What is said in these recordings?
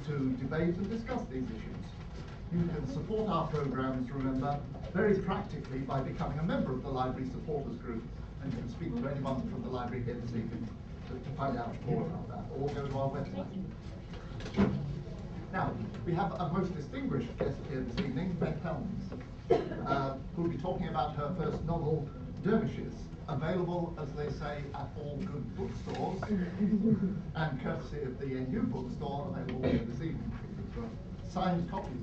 to debate and discuss these issues. You can support our programs, remember, very practically by becoming a member of the Library Supporters Group, and you can speak to anyone from the library here this evening to find out more about that, or go to our website. Now, we have a most distinguished guest here this evening, Beth Helms, who will be talking about her first novel, Dervishes, available, as they say, at all good bookstores, and courtesy of the NU bookstore, available here this evening for signed copies.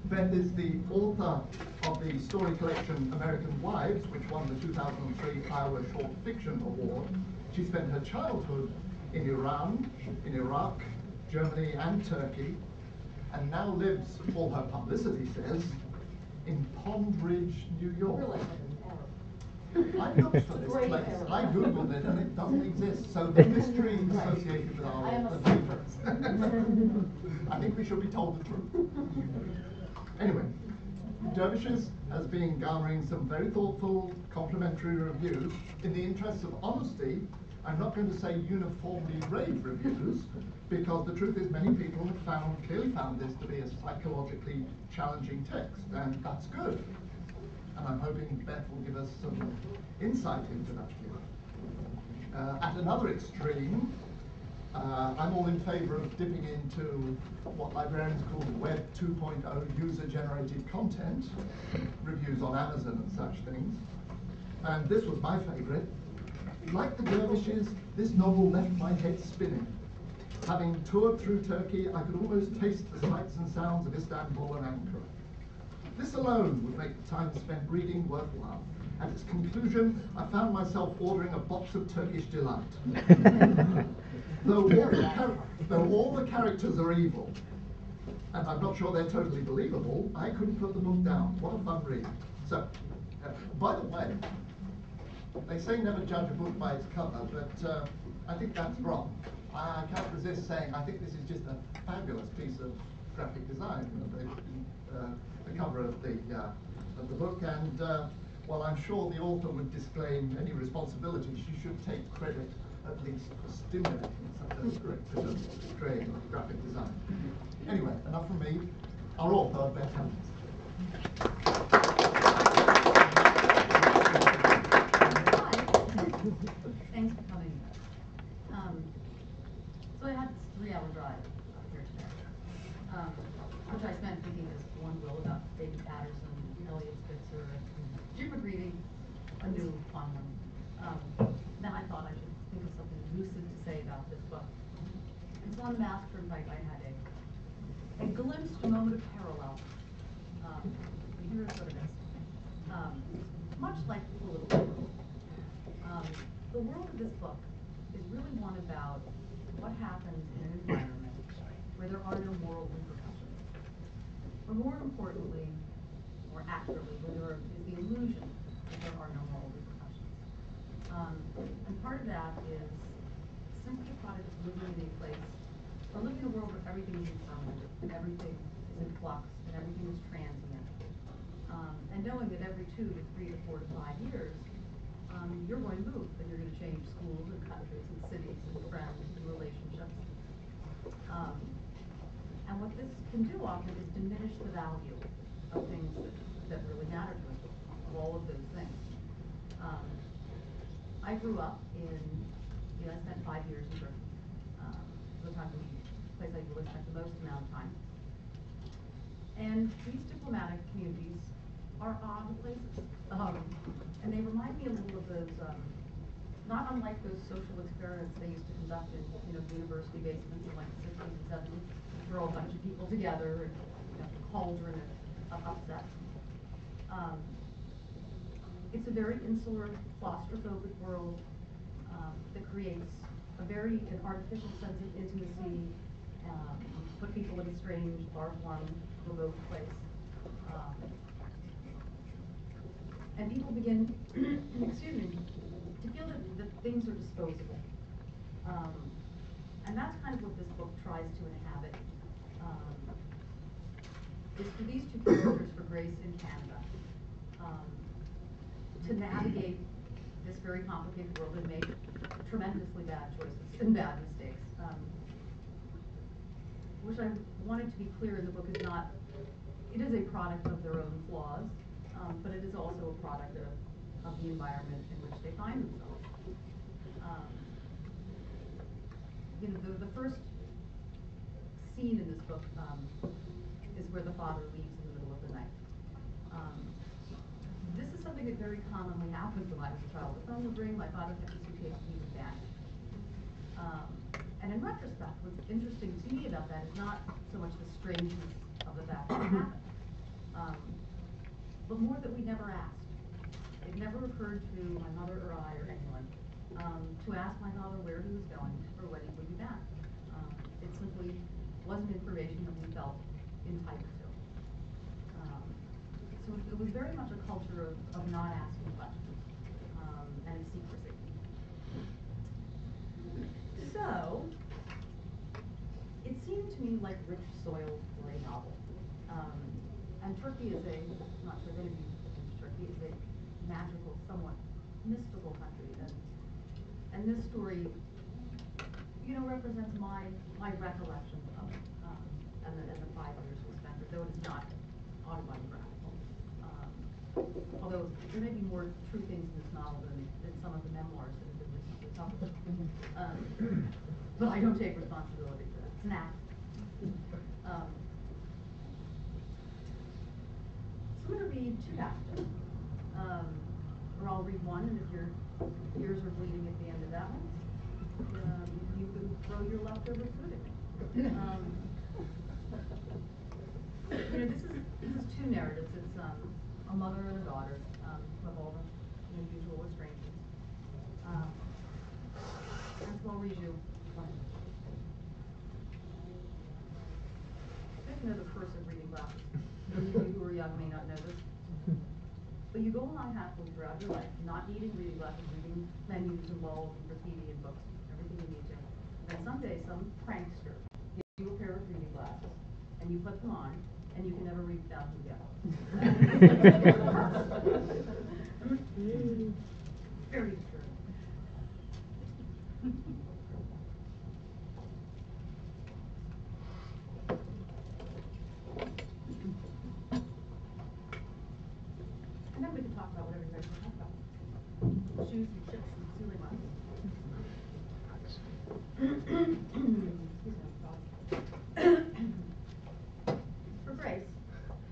Beth is the author of the story collection American Wives, which won the 2003 Iowa Short Fiction Award. She spent her childhood in Iran, in Iraq, Germany, and Turkey, and now lives, all her publicity says, in Pond Ridge, New York. I looked for this place, I googled it, and it doesn't exist, so the mystery associated with our author. I think we should be told the truth. Anyway, Dervishes has been garnering some very thoughtful, complimentary reviews. In the interest of honesty, I'm not going to say uniformly rave reviews, because the truth is many people have clearly found this to be a psychologically challenging text, and that's good. And I'm hoping Beth will give us some insight into that here. At another extreme, I'm all in favor of dipping into what librarians call Web 2.0 user-generated content, reviews on Amazon and such things. And this was my favorite. Like the Dervishes, this novel left my head spinning. Having toured through Turkey, I could almost taste the sights and sounds of Istanbul and Ankara. This alone would make the time spent reading worthwhile. At its conclusion, I found myself ordering a box of Turkish delight. Though all the characters are evil, and I'm not sure they're totally believable, I couldn't put the book down. What a fun read. So, by the way, they say never judge a book by its cover, but I think that's wrong. I can't resist saying I think this is just a fabulous piece of graphic design, the cover of the book, and while I'm sure the author would disclaim any responsibility, she should take credit at least for stimulating such a great bit of creative graphic design. Anyway, enough from me. Our author, Beth Helms. Thanks for coming. So I had this 3-hour drive here today, which I spent thinking, as one will, about David Patterson, Elliot Spitzer, and Jim McGreevy, a new fun one. Then I thought I should think of something lucid to say about this book. And so on the Mass Turnpike, I had a glimpsed moment of parallel. Here's what it is. Much like the political world, the world of this book is really one about what happens in an environment where there are no moral repercussions. But more importantly, more accurately, where there is the illusion that there are no moral repercussions. And part of that is simply the product of living in a place, or living in a world where everything is impermanent, and everything is in flux, and everything is transient. And knowing that every 2 to 3 to 4 to 5 years, you're going to move, and you're going to change schools and countries and cities and friends and relationships. And what this can do often is diminish the value of things that really matter to us, of all of those things. I grew up I spent 5 years in Turkey. The place I really spent the most amount of time. And these diplomatic communities are odd places. And they remind me a little of those, not unlike those social experiments they used to conduct in university basements in like the 60s and 70s, throw a bunch of people together and a cauldron of upset. It's a very insular, claustrophobic world that creates an artificial sense of intimacy, put people in a strange, far-flung, remote place. And people begin, excuse me, to feel that things are disposable. And that's kind of what this book tries to inhabit. Is for these 2 characters, for Grace and Canada, to navigate this very complicated world and make tremendously bad choices and bad mistakes. which I wanted to be clear in the book, is not, it is a product of their own flaws, but it is also a product of the environment in which they find themselves. You know, the first scene in this book is where the father leaves in the middle of the night. This is something that very commonly happens when I was a child. The phone would ring, my father kept the suitcase, and he would vanish. And in retrospect, what's interesting to me about that is not so much the strangeness of the fact that it happened, but more that we never asked. It never occurred to my mother or I or anyone to ask my father where he was going or when he would be back. It simply wasn't information that we felt entitled to. So it was very much a culture of not asking questions and of secrecy. So it seemed to me like rich soil for a novel. And Turkey is I'm not sure if any of you have been to Turkey, is a magical, somewhat mystical country. And this story, you know, represents my recollection of it, and the 5 years we spent there, though it is not autobiographical. Although there may be more true things in this novel than some of the memoirs that have been recently published. But I don't take responsibility for that. It's an act. So I'm going to read 2 passages. Or I'll read one, and if your ears are bleeding at the end of that one, you can throw your leftover food at me. You know, this is 2 narratives. It's a mother and a daughter who have all the usual estrangements. And so I'll read you one. Speaking of the curse of reading glasses, those of you who are young may not know this. But you go along happily throughout your life, not needing reading glasses, reading menus and walls and graffiti and books, everything you need to. And someday some prankster gives you a pair of reading glasses, and you put them on, and you can never read without them again. Very disturbing. And then we can talk about whatever you guys want to talk about. Shoes and chips and ceiling lights. For Grace,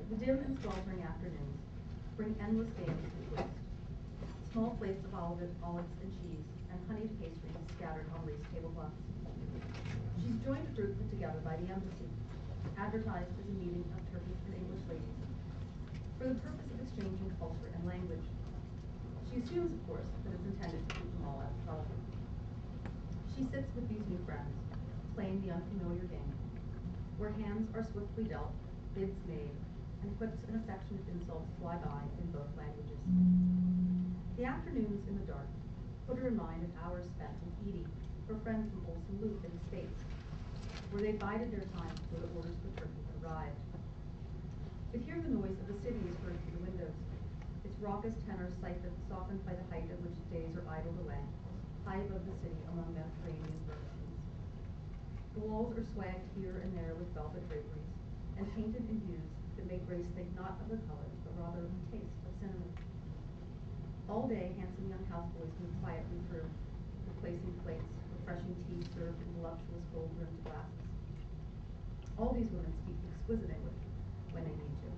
the dim and sweltering afternoons bring endless games and twists. Small plates of olives and cheese and honeyed pastries scattered on lace tablecloths. She's joined a group put together by the embassy, advertised as a meeting of Turkish and English ladies, for the purpose of exchanging culture and language. She assumes, of course, that it's intended to keep them all out of trouble. She sits with these new friends, playing the unfamiliar game, where hands are swiftly dealt, bids made, and quips and affectionate insults fly by in both languages. The afternoons in the dark put her in mind of hours spent with Edie, her friend from Olson Loop in the States, where they bided their time before the orders for turkey had arrived. But here the noise of the city is heard through the windows, its raucous tenor softened by the height at which days are idled away, high above the city among Mediterranean vertices. The walls are swagged here and there with velvet draperies, and painted in hues that make Grace think not of the colors, but rather of the taste of cinnamon. All day, handsome young houseboys move quietly through, replacing plates, refreshing tea served in voluptuous gold-rimmed glasses. All these women speak exquisite English when they need to,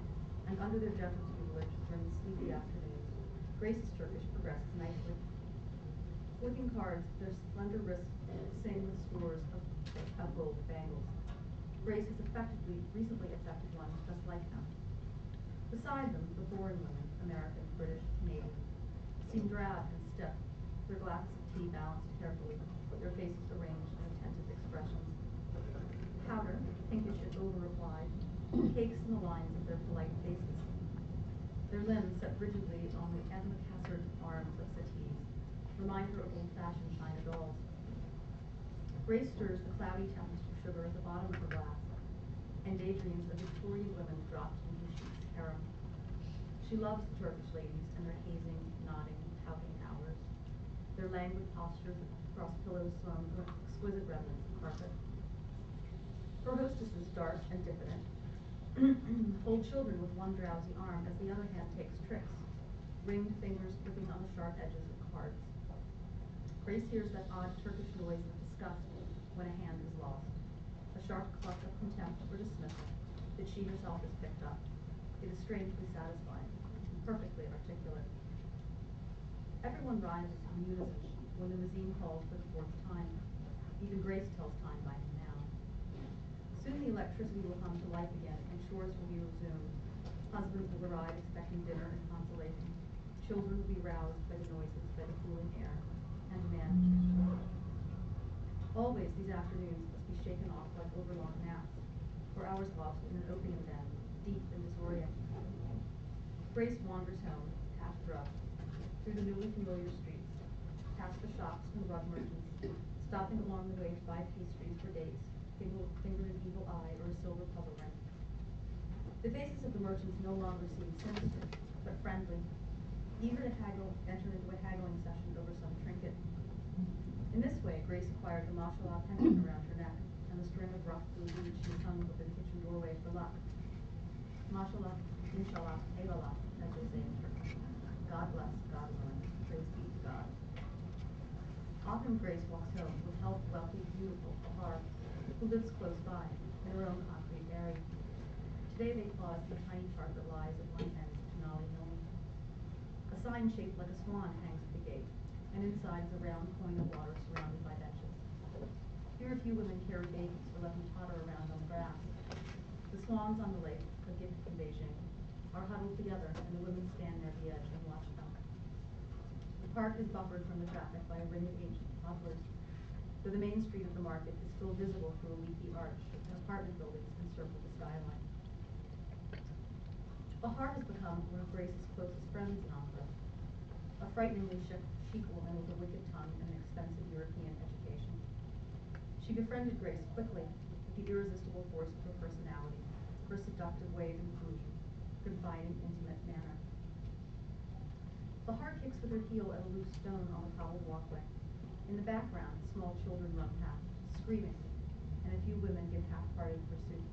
and under their gentle tutelage during the sleepy afternoons, Grace's Turkish progresses nicely. Flicking cards, their slender wrists sing with scores of gold bangles. Grace has recently affected one just like them. Beside them, the foreign women, American, British, Canadian, seem drab and stiff, their glasses of tea balanced carefully, their faces arranged in attentive expressions. Powder, pinkish and over-applied, cakes in the lines of their polite faces. Their limbs, set rigidly on the antimacassar arms of settees, remind her of old-fashioned china dolls. Grace stirs the cloudy tempest of sugar at the bottom of her glass, and daydreams of Victorian women dropped into sheets harem. She loves the Turkish ladies and their hazing, nodding, pouting hours, their languid postures across pillows swung from exquisite remnants of carpet. Her hostess is dark and diffident. Hold children with one drowsy arm as the other hand takes tricks, ringed fingers gripping on the sharp edges of cards. Grace hears that odd Turkish noise of disgust when a hand is lost, a sharp cluck of contempt or dismissal that she herself has picked up. It is strangely satisfying, perfectly articulate. Everyone rises in unison when the muezzin calls for the fourth time. Even Grace tells time by him now. Soon the electricity will come to life again and chores will be resumed. Husbands will arrive expecting dinner and consolation. Children will be roused by the noises, by the cooling air, and men. Always these afternoons must be shaken off like overlong naps, or hours lost in an opium den, deep and disoriented. Grace wanders home, half drugged, through the newly familiar streets, past the shops and rug merchants, stopping along the way to buy pastries for dates, finger an evil eye or a silver puzzle ring. The faces of the merchants no longer seem sinister, but friendly, eager to enter into a haggling session over some trinket. In this way, Grace acquired the mashallah pendant around her neck and the string of rough blue beads she hung over the kitchen doorway for luck. Mashallah, inshallah, eyvallah, as they say in Turkish. God bless, God willing, praise be to God. Often Grace walks home with health, wealthy, beautiful Bahar, who lives close by, in her own concrete area. Today they pause in the tiny park that lies at one end of Tenali Hill. A sign shaped like a swan hangs at the gate, and inside is a round coin of water surrounded by benches. Here a few women carry babies or let them totter around on the grass. The swans on the lake, a gift from Beijing, are huddled together, and the women stand near the edge and watch them. The park is buffered from the traffic by a ring of ancient poplars, though the main street of the market is still visible through a leafy arch and apartment buildings encircle the skyline. Bahar has become one of Grace's closest friends in Ankara, a frighteningly chic woman with a wicked tongue and an expensive European education. She befriended Grace quickly with the irresistible force of her personality, her seductive way of inclusion, confiding, intimate manner. Bahar kicks with her heel at a loose stone on the cobbled walkway. In the background, small children run past, screaming, and a few women give half-hearted pursuit.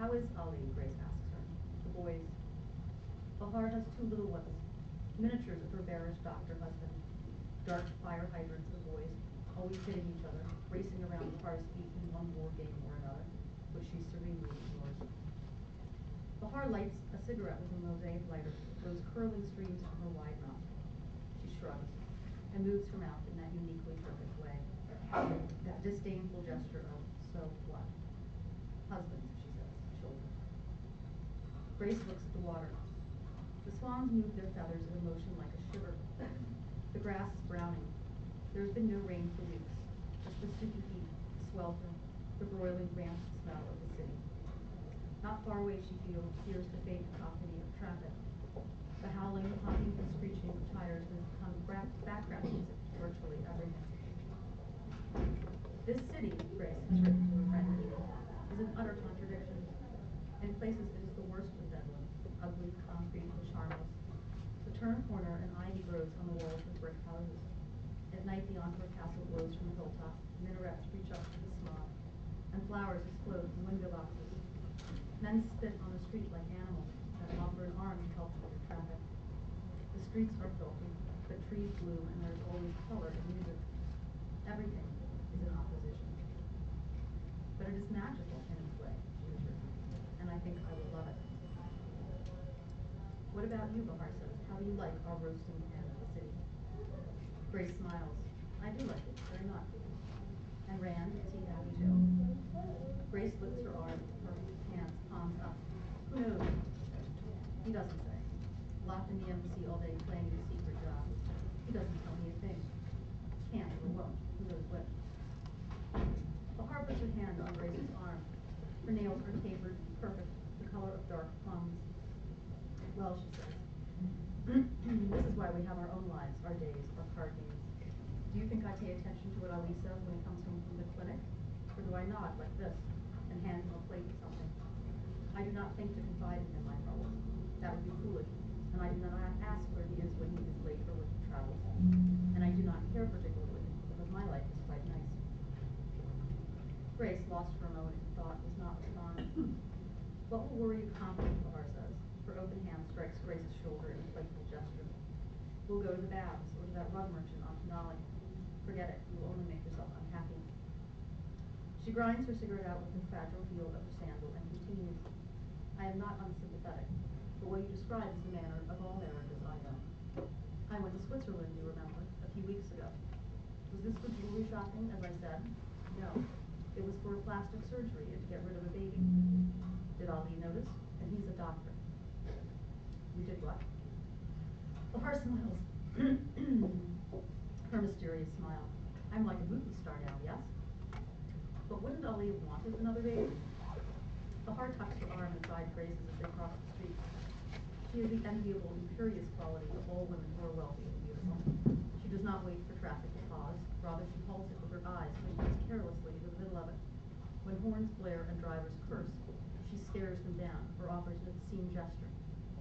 How is Ali? Grace asks her. The boys. Bahar has two little ones, miniatures of her bearish doctor husband, dark fire hydrants of boys, always hitting each other, racing around Bahar's feet in one war game or another, which she serenely ignores. Bahar lights a cigarette with a mosaic lighter, blows curling streams from her wide mouth. She shrugs and moves her mouth in that uniquely Turkish way, that disdainful gesture of, so what? Husbands, she says, children. Grace looks at the water. The swans move their feathers in a motion like a shiver. The grass is browning. There has been no rain for weeks, just the soupy heat, the swelter, the broiling rancid smell of the city. Not far away she hears the faint cacophony of traffic. The howling, honking, and screeching of tires has become background music to virtually everything. This city, Grace has written to her friend Edie, is an utter contradiction. In places it is the worst of Bedlam, ugly, concrete, and charmless. The turn corner and ivy grows on the walls of brick houses. At night the Ankara castle glows from the hilltop, minarets reach up to the smog, and flowers explode from window boxes. Men spit on the street like animals and offer an arm to help clear traffic. The streets are filthy, but trees bloom and there is always color and music. Everything is in opposition. But it is magical in its way, she has written, and I think I will love it. What about you, Bahar says? How do you like our roasting pan of the city? Grace smiles. I do like it, very much. And Rand, is he happy too? Grace lifts her arm, her hands, palms up. Who knows? He doesn't say. Locked in the embassy all day playing his secret job. He doesn't tell me a thing. Can't or won't. Who knows which? Bahar puts her hand on Grace's arm. Her nails are tapered, perfect, the color of dark plums. Well, she says, this is why we have our own lives, our days, our card games. Do you think I pay attention to what Ali says when he comes home from the clinic? Or do I nod like this and hand him a plate of something? I do not think to confide in him my troubles. That would be foolish, and I do not ask where he is when he is late or when he travels. And I do not care particularly, because my life is quite nice. Grace, lost for a moment What will worry you accomplish, Bahar says. Her open hand strikes Grace's shoulder in a playful gesture. We'll go to the baths, or to that rug merchant on Denali. Forget it, you will only make yourself unhappy. She grinds her cigarette out with the fragile heel of her sandal and continues, I am not unsympathetic, but what you describe is the manner of all Americans I know. I went to Switzerland, you remember, a few weeks ago. Was this for jewelry shopping, as I said? No. It was for a plastic surgery and to get rid of a baby. Did Ali notice? And he's a doctor. You did what? Bahar smiles. Her mysterious smile. I'm like a movie star now, yes? But wouldn't Ali have wanted another baby? Bahar tucks her arm inside Grace's as they cross the street. She is the enviable, imperious quality of all women who are wealthy and beautiful. She does not wait for traffic to pause. Rather, she halts it with her eyes, pushes carelessly into the middle of it. When horns blare and drivers curse, she stares them down or offers an obscene gesture,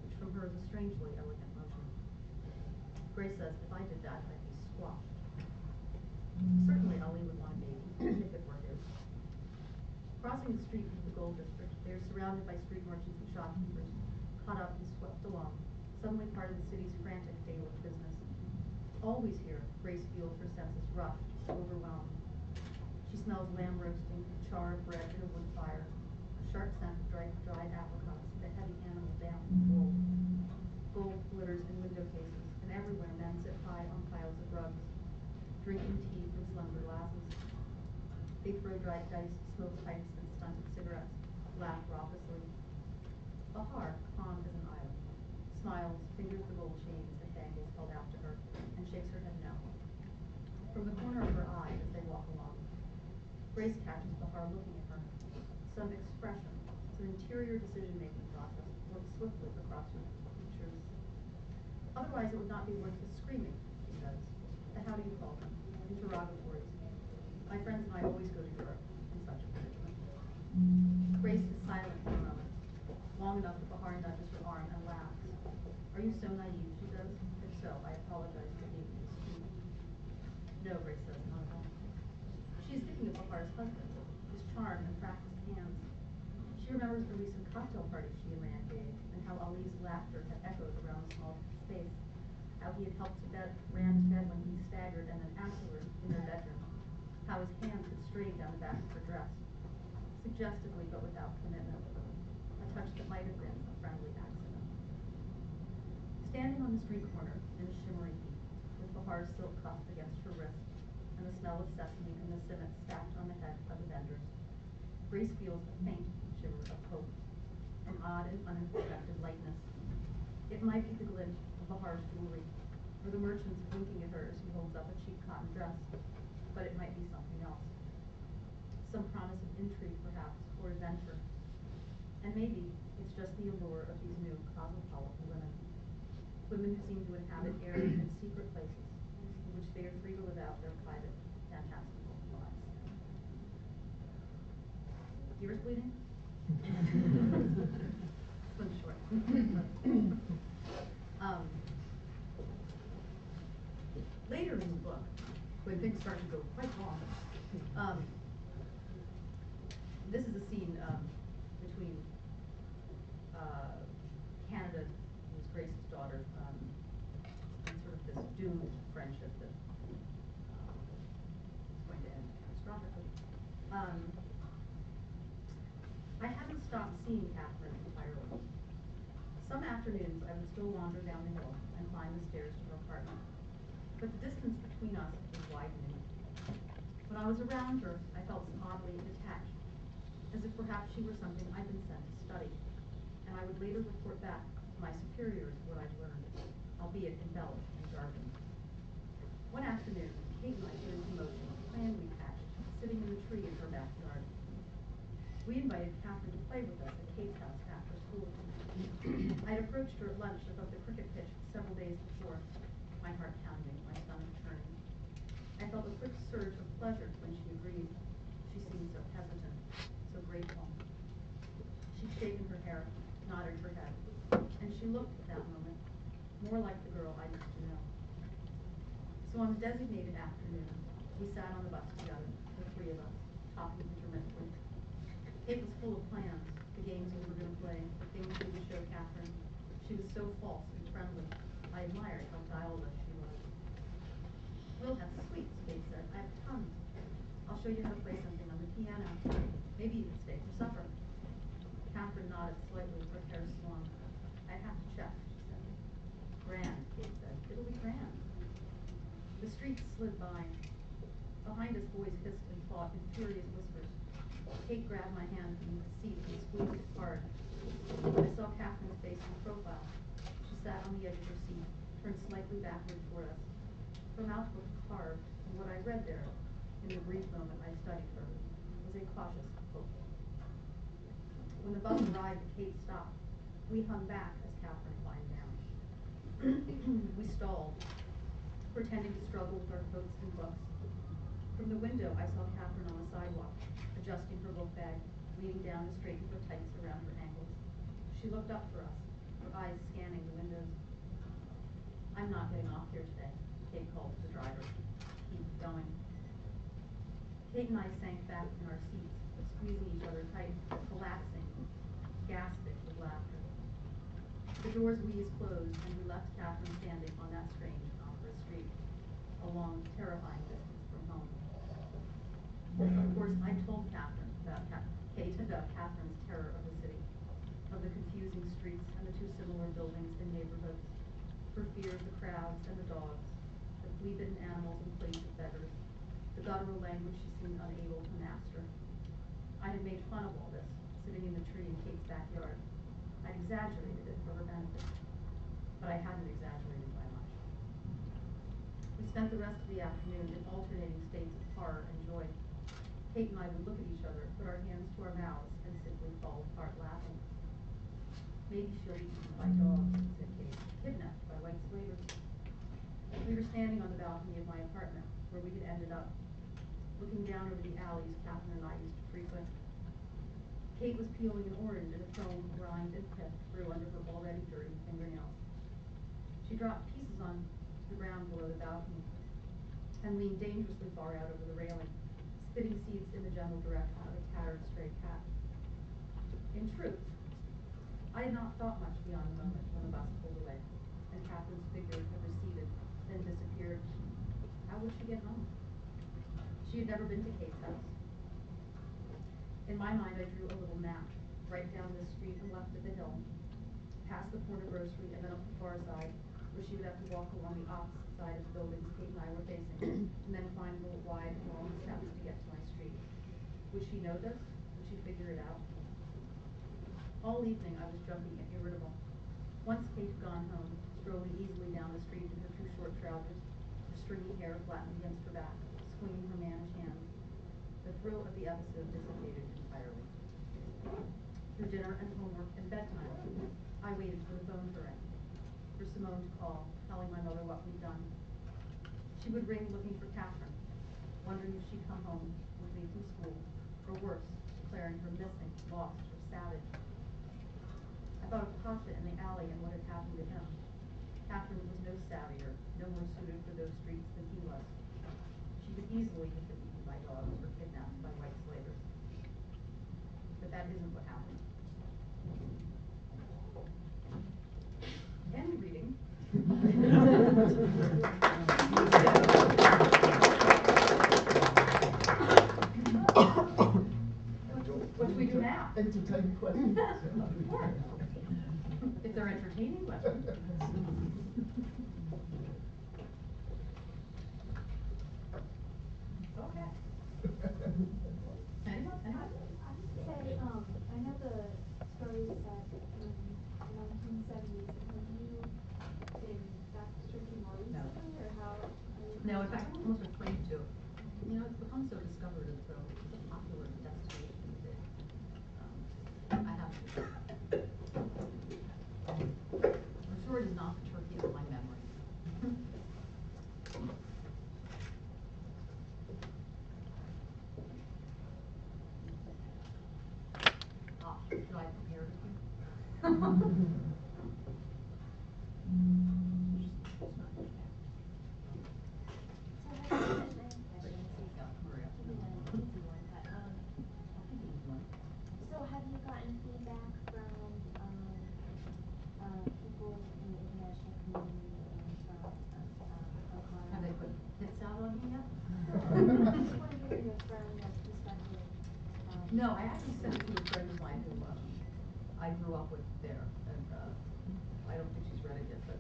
which from her is a strangely elegant motion. Grace says, if I did that, I'd be squashed. Certainly Ali would want a baby, if it were his. Crossing the street into the gold district, they are surrounded by street merchants and shopkeepers, caught up and swept along, suddenly part of the city's frantic daily business. Always here, Grace feels her senses rushed, overwhelmed. She smells lamb roasting, char of bread in a wood fire, a sharp scent of dried apricots, the heavy animal damp and wool. Gold glitters in window cases, and everywhere men sit high on piles of rugs, drinking tea from slender glasses. They throw dried dice, smoke pipes, and stunted cigarettes, laugh raucously. Bahar, calm as an island, smiles, fingers the gold chains and bangles held out to her, and shakes her head no. From the corner of her eye as they walk along, Grace catches Bahar looking at her. Some expression, some interior decision-making process works swiftly across her features. Otherwise, it would not be worth the screaming, she says. How do you call them? Interrogatories. My friends and I always go to Europe in such a predicament. Grace is silent for a moment, long enough that Bahar nudges her arm and laughs. Are you so naive, she says? If so, I apologize for being indiscreet. No, Grace says, not at all. She is thinking of Bahar's husband, his charm and practiced hands. She remembers the recent cocktail party she and Rand gave, and how Ali's laughter had echoed around the small space, how he had helped Rand to bed when he staggered, and then afterward, in their bedroom, how his hands had strayed down the back of her dress, suggestively but without commitment, a touch that might have been a friendly accident. Standing on the street corner in a shimmery heat, with Bahar's silk cuff against her wrist, and the smell of sesame and the civet stacked on the head of the vendors, Grace feels a faint shimmer of hope, an odd and unexpected lightness. It might be the glint of Bahar's jewelry, or the merchants blinking at her as he holds up a cheap cotton dress, but it might be something else. Some promise of intrigue, perhaps, or adventure. And maybe it's just the allure of these new cosmopolitan women. Women who seem to inhabit airy and secret places, in which they are free to live out their private, fantastical lives. Ears bleeding? Swim short. Later in the book, when things start to go quite wrong, this is a scene between Canada, who's Grace's daughter, and sort of this doomed friendship that is going to end catastrophically. I haven't stopped seeing Catherine entirely. Some afternoons I would still wander down the hill and climb the stairs to her apartment, but the distance between us was widening. When I was around her, I felt oddly detached, as if perhaps she were something I'd been sent to study, and I would later report back to my superiors what I'd learned, albeit embellished and jargoned. One afternoon, Kate and I put into motion a plan we hatched, sitting in the tree in her backyard. We invited Catherine to play with us at Kate's house after school. I'd approached her at lunch above the cricket pitch several days before, my heart pounding, my stomach churning. I felt a quick surge of pleasure when she agreed. She seemed so hesitant, so grateful. She'd shaken her hair, nodded her head, and she looked at that moment more like the girl I used to know. So on the designated afternoon, we sat on the bus together, the three of us, talking intermittently. Kate was full of plans, the games we were going to play, the things we would show Catherine. She was so false and friendly. I admired how guileless she was. We'll have sweets, Kate said. I have tons. I'll show you how to play something on the piano. Maybe you can stay for supper. Catherine nodded slightly, her hair swung. I have to check, she said. Grand, Kate said. It'll be grand. The streets slid by. Behind us, boys hissed and fought in furious whispers. Kate grabbed my hand from the seat and squeezed it hard. I saw Catherine's face in profile. She sat on the edge of her seat, turned slightly backward toward us. Her mouth looked carved, and what I read there, in the brief moment I studied her, was a cautious hope. When the bus arrived, Kate stopped. We hung back as Catherine climbed down. We stalled, pretending to struggle with our coats and books. From the window, I saw Catherine on the sidewalk, adjusting her book bag, leaning down to straighten her tights around her ankles. She looked up for us, her eyes scanning the windows. I'm not getting off here today, Kate called to the driver. Keep going. Kate and I sank back in our seats, squeezing each other tight, collapsing, gasping with laughter. The doors wheezed closed, and we left Catherine standing on that strange opera street, a long, terrifying distance from home. Of course, I told Catherine about Kate about Catherine's terror of the city, of the confusing streets and the too similar buildings and neighborhoods, her fear of the crowds and the dogs, the flea-bitten animals and plagued beggars, the guttural language she seemed unable to master. I had made fun of all this, sitting in the tree in Kate's backyard. I'd exaggerated it for her benefit, but I hadn't exaggerated by much. We spent the rest of the afternoon in alternating states of horror and joy. Kate and I would look at each other, put our hands to our mouths, and simply fall apart laughing. Maybe she'll be eaten by dogs, said Kate, kidnapped by white slavers. We were standing on the balcony of my apartment, where we had ended up, looking down over the alleys Catherine and I used to frequent. Kate was peeling an orange in a foam rind and pith grew under her already dirty fingernails. She dropped pieces on the ground below the balcony and leaned dangerously far out over the railing, spitting seeds in the general direction of a tattered stray cat. In truth, I had not thought much beyond the moment when the bus pulled away, and Catherine's figure had receded, then disappeared. How would she get home? She had never been to Kate's house. In my mind, I drew a little map, right down this street and left at the hill, past the corner grocery, and then up the far side, where she would have to walk along the opposite side of the buildings Kate and I were facing, and then climb the wide, long steps to get to my street. Would she know this? Would she figure it out? All evening, I was jumpy and irritable. Once Kate had gone home, strolling easily down the street in her too short trousers, her stringy hair flattened against her back, swinging her mannish hands, the thrill of the episode dissipated entirely. Through dinner and homework and bedtime, I waited for the phone to ring, for Simone to call, telling my mother what we'd done. She would ring looking for Catherine, wondering if she'd come home with me from school, or worse, declaring her missing, lost, or savage. I thought of Pasha in the alley and what had happened to him. Catherine was no savvier, no more suited for those streets than he was. She could easily have been eaten by dogs or kidnapped by white slavers. But that isn't what happened. End reading. What do we do now? Entertaining questions. If they're entertaining questions. Okay. Anyone? Say, I know the story is set in the 1970s. Have you been back to Turkey more recently, or how? No, in fact, I'm almost afraid to. You know, it's become so discovered as though it's a popular destination these days. I have to. I'm sure it is not the Turkey of my memory. Should I prepare with you? So have you gotten feedback looking at? Just want to hear your friend perspective. No, I actually sent it to a friend of mine who I grew up with there, and I don't think she's read it yet, but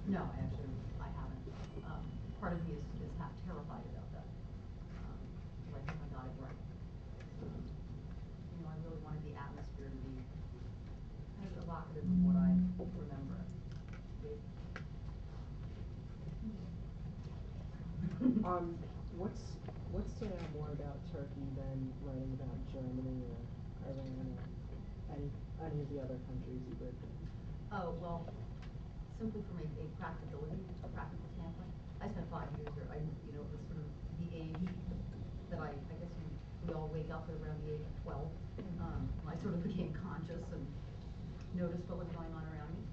no, I haven't. Part of me is half terrified about that, because I think I got it right. I really wanted the atmosphere to be kind of evocative of what I remember. What's stood out more about Turkey than learning about Germany or Iran or any of the other countries you've lived in? Oh, well, simply from a practical standpoint, I spent 5 years there. It was sort of the age that I guess we all wake up at around the age of 12. I sort of became conscious and noticed what was going on around me.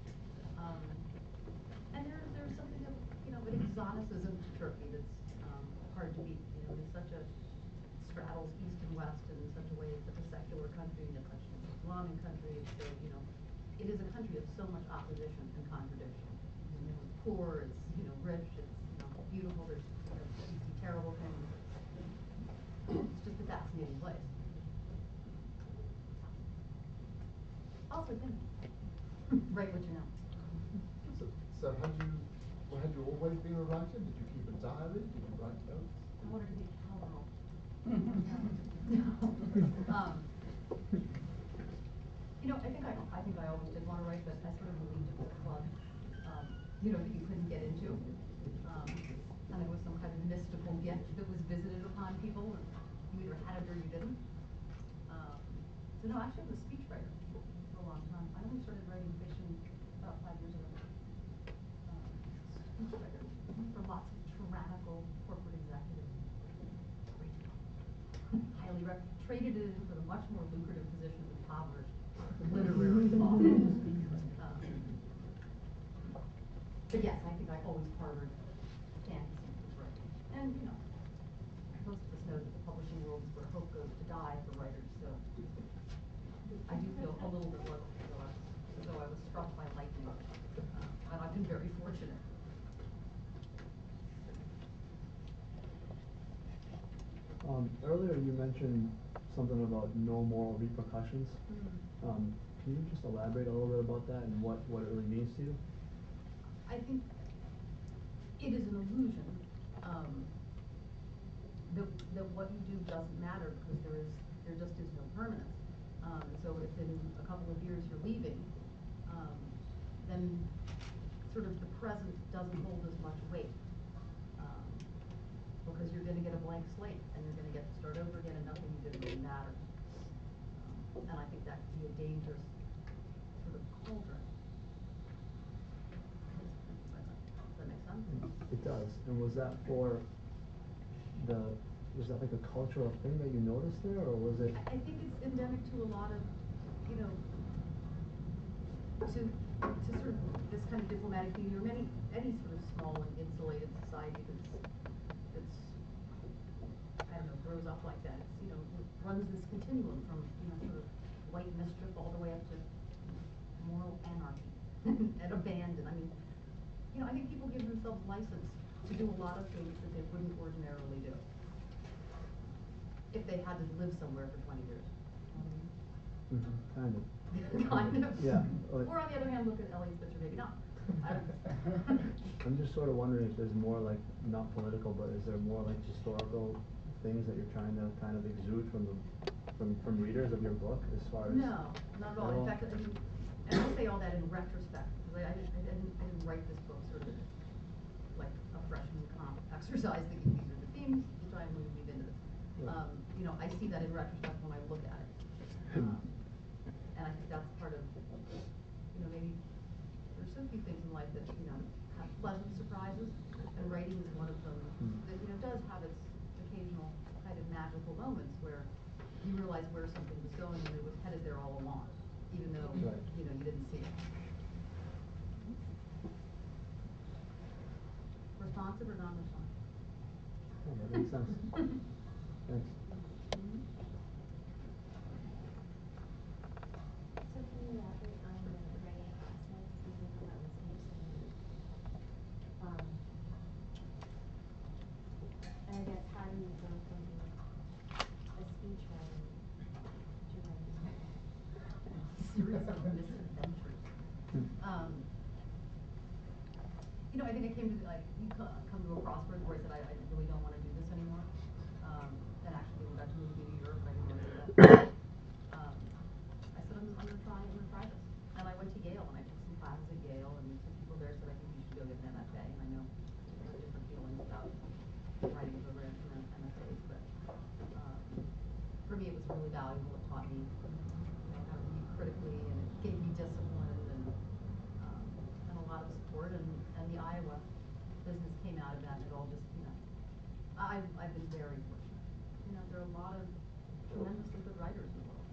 And there's something of, an exoticism to Turkey that's hard to beat. It's such a, straddles east and west, and in such a way it's such a secular country, and it's such an Islamic country. It's so, it is a country of so much opposition and contradiction. It's poor, it's, rich, it's, beautiful, there's, you see terrible things. It's just a fascinating place. Also, write what you know. So had you always been a writer? Did you keep a diary? Did you write notes? I wanted to be a cowgirl. I think I always did want to write, but I sort of believed it was a club, that you couldn't get into. And it was some kind of mystical gift that was visited upon people, and you either had it or you didn't. So no, actually I was a speechwriter for a long time. I only started writing fiction about 5 years ago. Speechwriter for lots of tyrannical corporate executives. Highly traded it in for the much more lucrative position of impoverished literary authors. But yes, I think I always harbored fantasy with writing. And, most of us know that the publishing world is where hope goes to die for writers, so I do feel a little bit low, though I was struck by lightning, and I've been very fortunate. Earlier you mentioned something about no moral repercussions. Can you just elaborate a little bit about that and what it really means to you? I think it is an illusion that what you do doesn't matter, because there just is no permanence. So if in a couple of years you're leaving, then sort of the present doesn't hold as much weight. Because you're going to get a blank slate, and you're going to get to start over again, and nothing you did really matters. And I think that can be a dangerous sort of cauldron. Does that make sense? It does. And was that like a cultural thing that you noticed there, or was it? I think it's endemic to a lot of, to sort of this kind of diplomatic behavior, any sort of small and insulated society that's I don't know, grows up like that. It's, runs this continuum from, sort of white mischief all the way up to moral anarchy and abandon. I think people give themselves license to do a lot of things that they wouldn't ordinarily do if they had to live somewhere for 20 years. Kind of. Kind of. Yeah. Or on the other hand, look at Elliot's picture, maybe not. I'm just sort of wondering if there's more like, not political, but is there more like historical things that you're trying to kind of exude from readers of your book, as far as? No, not at all. In fact, and I say all that in retrospect, because I didn't write this book sort of like a freshman comp exercise, thinking these are the themes, we'll try and weave into this. Right. I see that in retrospect when I look at it. And I think that's part of, maybe there's so few things in life that, have pleasant surprises, and writing is one of them that, does have its occasional kind of magical moments where you realize where something was going and it was headed there all along, even though, Right. you didn't see it. Responsive or non-responsive? Oh, that makes sense. Thanks. So can you elaborate on the writing process? Because I thought that was interesting. And I guess how do you go from a speech writing to writing a novel? Series of misadventures. You know, I think I came to come to a crossroads where I said I really don't want to do this anymore. And actually, we got to move to New York, but I didn't want to do that. I said I'm gonna try this. And I went to Yale and I took some classes at Yale, and some people there said I think you should go get an MFA. And I know people have different feelings about writing programs and MFAs, but for me it was really valuable. It taught me, you know, how to read critically, and it gave me discipline and a lot of support. And the Iowa business came out of that, and it all just, you know, I've been very fortunate. You know, there are a lot of tremendously good writers in the world.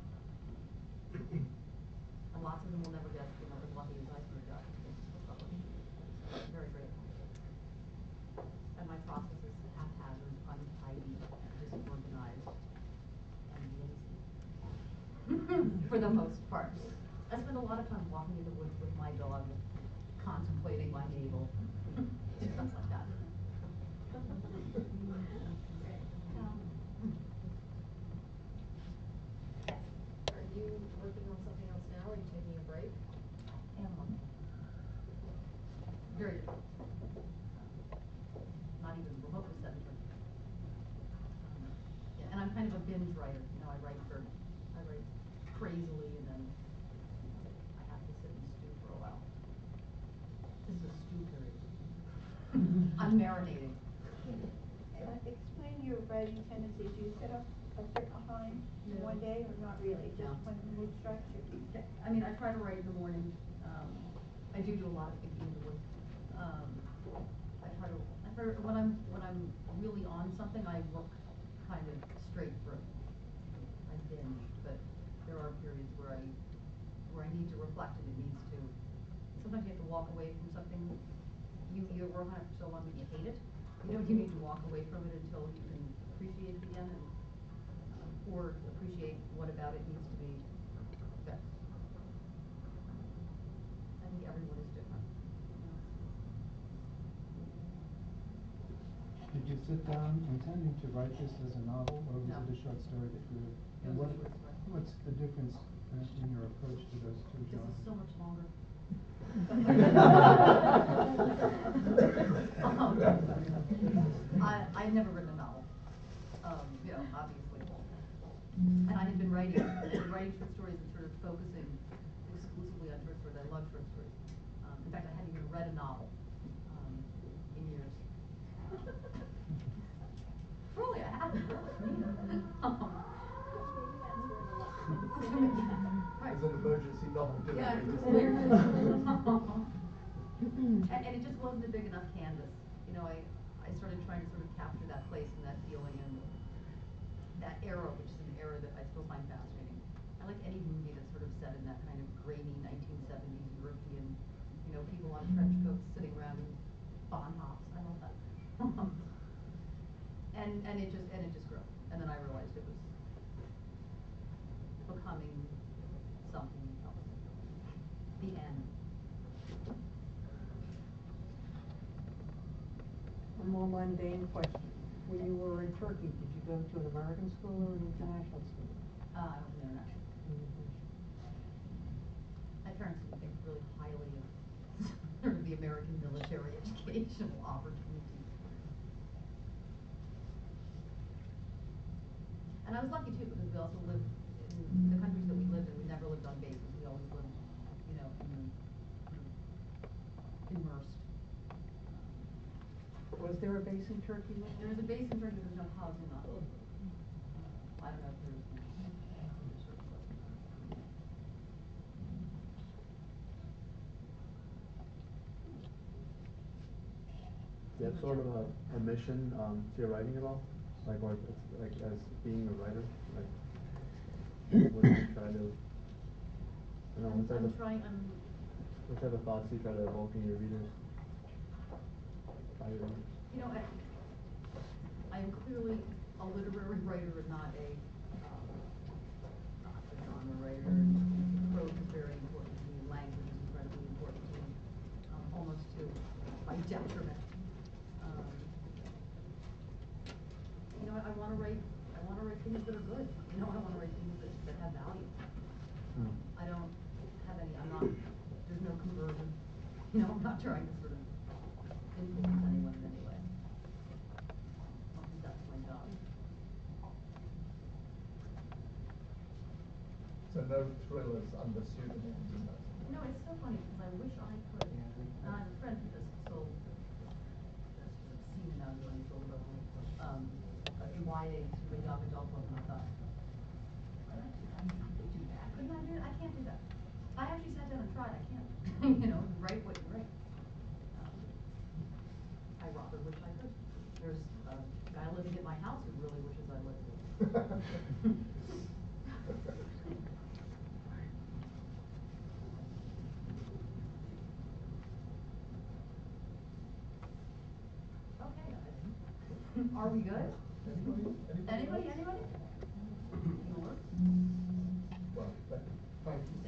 And lots of them will never get, you know, as lucky as I sort of got to get published. So I'm very grateful. And my process is haphazard, untidy, disorganized, and lazy. For the most part. I spend a lot of time walking in the woods with my dog, contemplating my navel, stuff like that. Are you working on something else now? Are you taking a break? And one. Very different. Not even remotely sedentary. Yeah, and I'm kind of a binge writer. You know, I write crazily, and then I have to sit and stew for a while. This is a stew period. I'm marinating. Explain your writing tendencies. Do you set up a certain time in No. one day, or not really? Just No. when the mood strikes you? I mean, I try to write in the morning. I do a lot of thinking in the woods. When I'm really on something, I work kind of straight through. I binge, but there are periods where I need to reflect, and it needs to. Sometimes you have to walk away from something. You work on it for so long that you hate it. You know, you need to walk away from it until you can appreciate it again, and or appreciate what about it needs to be fixed. I think everyone is different. Did you sit down intending to write this as a novel, or was No. it a short story that you wrote? It was a short story. What's the difference in your approach to those two This genres? is so much longer. I had never written a novel, you know, obviously. And I had been writing short stories and sort of focusing exclusively on short stories. I love short stories. In fact, I hadn't even read a novel in years. Really, I haven't. Right. As an emergency novel Yeah, delivery. it's weird. And it just wasn't a big enough canvas. You know, I started trying to sort of capture that place and that feeling and that era, which is an era that I still find fascinating. I like any movie that's sort of set in that kind of grainy 1970s European, you know, people on trench coats sitting around in Bonhoeffs. I love that. and it just grew. And then I realized it was becoming something else. The end. A more mundane question. When you were in Turkey, did you go to an American school or an international school? I went to international. My parents didn't think really highly of sort of the American military educational opportunities. And I was lucky too, because we also lived in the countries that we lived in. We never lived on bases. We always lived, you know, immersed. Was there a base in Turkey? There was a base in Turkey, but there's no housing on it. I don't know if there is now. There certainly wasn't. Do you have sort of a mission to your writing at all? Like, or it's like as being a writer, like what do you try to? You know, what type of thoughts do you try to evoke in your readers? By your readers? You know, I am clearly a literary writer and not a genre writer. Prose is very important to me. Language is incredibly important to me, almost to my detriment. wanna write things that are good, you know, I wanna write things that have value. I don't have any, there's no conversion, you know, I'm not trying to sort of influence anyone in any way. I don't think that's my job. So no thrillers under pseudonyms in that? You know, it's so funny, because I wish I could, and I have a friend who just sold, that's sort of seen now doing sold a YA to a young adult book, and I thought, I can't do that, couldn't I do it? I can't do that. I actually sat down and tried, I can't, you know, write what you write. I rather wish I could. There's a guy living at my house who really wishes I lived. Okay, guys. Are we good? Anybody? Anybody? Anybody? Bueller? Well, thank you.